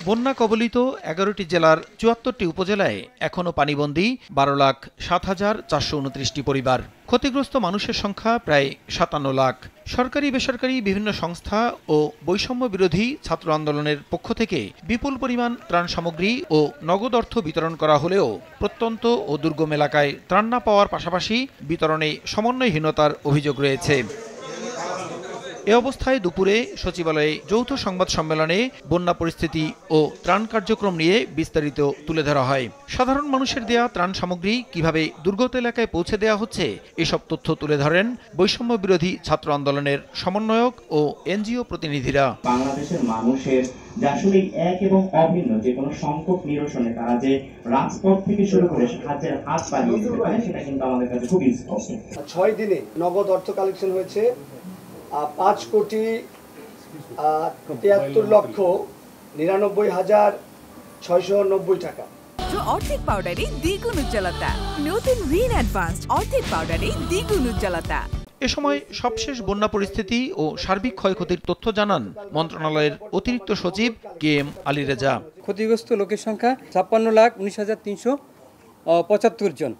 বন্যা কবলিত ১১টি জেলার ৭৪টি উপজেলায় এখনও পানিবন্দী ১২,৭,৪২৯টি পরিবার। ক্ষতিগ্রস্ত মানুষের সংখ্যা প্রায় ৫৭ লাখ। সরকারি বেসরকারি বিভিন্ন সংস্থা ও বৈষম্য বিরোধী ছাত্র আন্দোলনের পক্ষ থেকে বিপুল পরিমাণ ত্রাণ সামগ্রী ও নগদ অর্থ বিতরণ করা হলেও প্রত্যন্ত ও দুর্গম এলাকায় ত্রাণ না পাওয়ার পাশাপাশি বিতরণে সমন্বয়হীনতার অভিযোগ রয়েছে। এ অবস্থায় দুপুরে সচিবালয়ে যৌথ সংবাদ সম্মেলনে বন্যা পরিস্থিতি ও ত্রাণ কার্যক্রম নিয়ে বিস্তারিত তুলে ধরা হয়। সাধারণ মানুষের দেয়া ত্রাণ সামগ্রী কিভাবে দুর্গত এলাকায় পৌঁছে দেওয়া হচ্ছে এসব তথ্য তুলে ধরেন বৈষম্য বিরোধী ছাত্র আন্দোলনের সমন্বয়ক ও এনজিও প্রতিনিধিরা। বাংলাদেশের মানুষের যে আসলে এক এবং অভিন্ন যে কোনো সংকট নিরসনে তারা যে রাজপথ থেকে শুরু করে সাহায্যের হাত বাড়িয়ে দিতে পারে সেটা কিন্তু আমাদের কাছে খুবই স্পষ্ট। ৬ দিনে নগদ অর্থ কালেকশন হয়েছে ৫,৭৩,৯৯,৬৯০ টাকা। অর্ধেক পাউডারে দ্বিগুণ উজ্জ্বলতা। নতুন রিন অ্যাডভান্সড অর্ধেক পাউডারে দ্বিগুণ উজ্জ্বলতা। এ সময় সবশেষ বন্যা পরিস্থিতি ও সার্বিক ক্ষয়ক্ষতির তথ্য জানান মন্ত্রণালয়ের অতিরিক্ত সচিব KM আলী রেজা। ক্ষতিগ্রস্ত লোকের সংখ্যা ৫৬,১৯,৩৭৫ জন।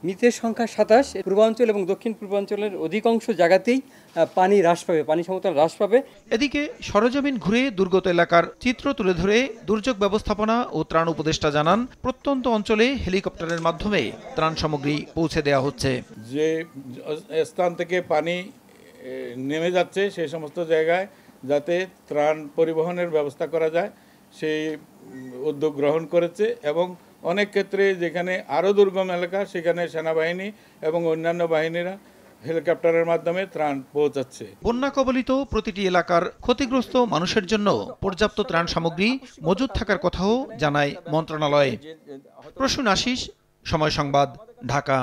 মৃতের সংখ্যা ২৭। পূর্বাঞ্চল এবং দক্ষিণ পূর্বাঞ্চলের অধিকাংশ জায়গাতেই পানি হ্রাস পাবে, পানি সমতল হ্রাস পাবে। এদিকে সরেজমিন ঘুরে দুর্গত এলাকার চিত্র তুলে ধরে দুর্যোগ ব্যবস্থাপনা ও ত্রাণ উপদেষ্টা জানান, প্রত্যন্ত অঞ্চলে হেলিকপ্টারের মাধ্যমে ত্রাণ সামগ্রী পৌঁছে দেওয়া হচ্ছে। যে স্থান থেকে পানি নেমে যাচ্ছে সেই সমস্ত জায়গায় যাতে ত্রাণ পরিবহনের ব্যবস্থা করা যায় সেই উদ্যোগ গ্রহণ করেছে এবং অনেক ক্ষেত্রে যেখানে আরও দুর্গম এলাকা সেখানে সেনাবাহিনী এবং অন্যান্য বাহিনীরা হেলিকপ্টারের মাধ্যমে ত্রাণ পৌঁছাচ্ছে। বন্যা কবলিত প্রতিটি এলাকার ক্ষতিগ্রস্ত মানুষের জন্য পর্যাপ্ত ত্রাণ সামগ্রী মজুদ থাকার কথাও জানায় মন্ত্রণালয়। প্রসূন আশিস, সময় সংবাদ, ঢাকা।